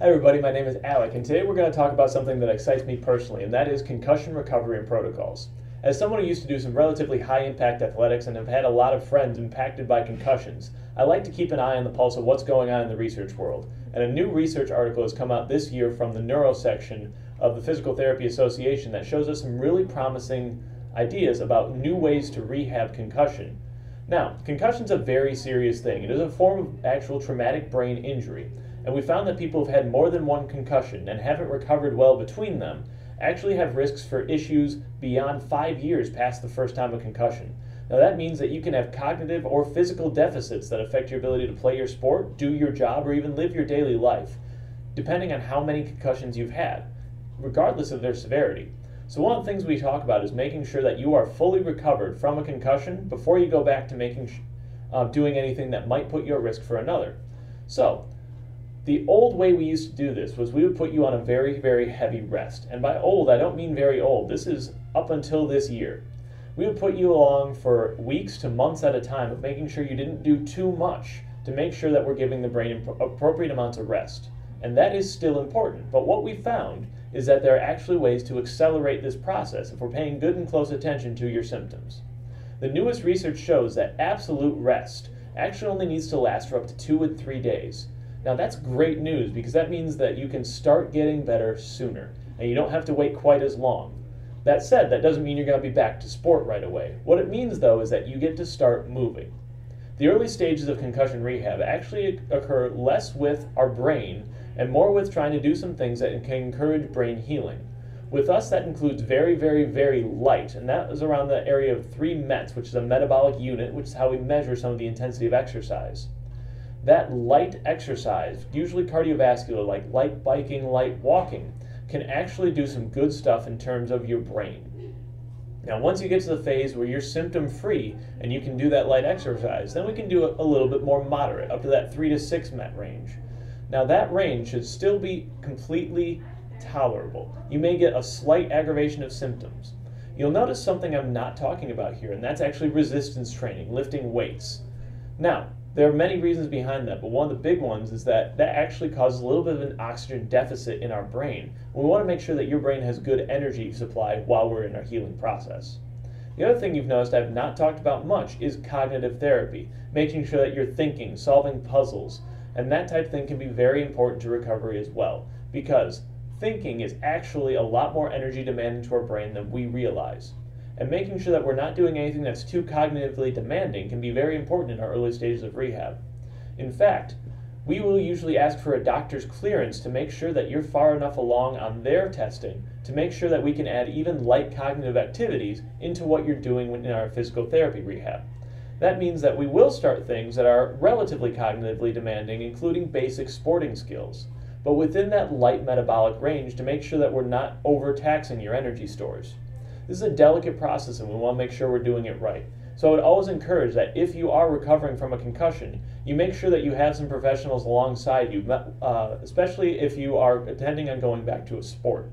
Hi everybody, my name is Alec, and today we're going to talk about something that excites me personally, and that is concussion recovery and protocols. As someone who used to do some relatively high-impact athletics and have had a lot of friends impacted by concussions, I like to keep an eye on the pulse of what's going on in the research world. And a new research article has come out this year from the neuro section of the Physical Therapy Association that shows us some really promising ideas about new ways to rehab concussion. Now, concussion is a very serious thing. It is a form of actual traumatic brain injury. And we found that people who've had more than one concussion and haven't recovered well between them actually have risks for issues beyond 5 years past the first time of concussion. Now that means that you can have cognitive or physical deficits that affect your ability to play your sport, do your job, or even live your daily life, depending on how many concussions you've had, regardless of their severity. So one of the things we talk about is making sure that you are fully recovered from a concussion before you go back to doing anything that might put you at risk for another. So, the old way we used to do this was we would put you on a very, very heavy rest. And by old, I don't mean very old. This is up until this year. We would put you along for weeks to months at a time of making sure you didn't do too much to make sure that we're giving the brain appropriate amounts of rest. And that is still important. But what we found is that there are actually ways to accelerate this process if we're paying good and close attention to your symptoms. The newest research shows that absolute rest actually only needs to last for up to 2 and 3 days. Now that's great news because that means that you can start getting better sooner and you don't have to wait quite as long. That said, that doesn't mean you're going to be back to sport right away. What it means though is that you get to start moving. The early stages of concussion rehab actually occur less with our brain and more with trying to do some things that can encourage brain healing. With us, that includes very, very, very light, and that is around the area of 3 METs, which is a metabolic unit, which is how we measure some of the intensity of exercise. That light exercise, usually cardiovascular, like light biking, light walking, can actually do some good stuff in terms of your brain. Now, once you get to the phase where you're symptom-free and you can do that light exercise, then we can do a little bit more moderate, up to that 3 to 6 MET range. Now, that range should still be completely tolerable. You may get a slight aggravation of symptoms. You'll notice something I'm not talking about here, and that's actually resistance training, lifting weights. Now, there are many reasons behind that, but one of the big ones is that actually causes a little bit of an oxygen deficit in our brain. We want to make sure that your brain has good energy supply while we're in our healing process. The other thing you've noticed I've not talked about much is cognitive therapy, making sure that you're thinking, solving puzzles, and that type of thing can be very important to recovery as well, because thinking is actually a lot more energy demanding to our brain than we realize. And making sure that we're not doing anything that's too cognitively demanding can be very important in our early stages of rehab. In fact, we will usually ask for a doctor's clearance to make sure that you're far enough along on their testing to make sure that we can add even light cognitive activities into what you're doing in our physical therapy rehab. That means that we will start things that are relatively cognitively demanding, including basic sporting skills, but within that light metabolic range to make sure that we're not overtaxing your energy stores. This is a delicate process and we want to make sure we're doing it right. So I would always encourage that if you are recovering from a concussion, you make sure that you have some professionals alongside you, especially if you are intending on going back to a sport.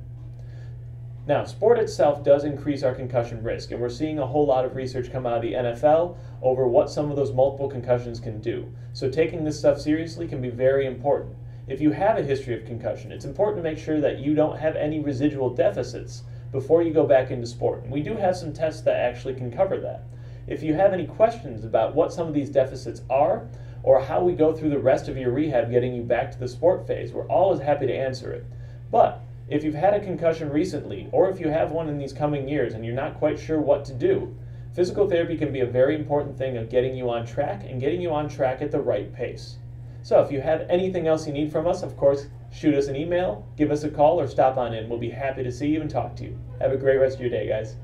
Now, sport itself does increase our concussion risk, and we're seeing a whole lot of research come out of the NFL over what some of those multiple concussions can do. So taking this stuff seriously can be very important. If you have a history of concussion, it's important to make sure that you don't have any residual deficits before you go back into sport. And we do have some tests that actually can cover that. If you have any questions about what some of these deficits are, or how we go through the rest of your rehab getting you back to the sport phase, we're always happy to answer it. But if you've had a concussion recently, or if you have one in these coming years and you're not quite sure what to do, physical therapy can be a very important thing of getting you on track and getting you on track at the right pace. So if you have anything else you need from us, of course, shoot us an email, give us a call, or stop on in. We'll be happy to see you and talk to you. Have a great rest of your day, guys.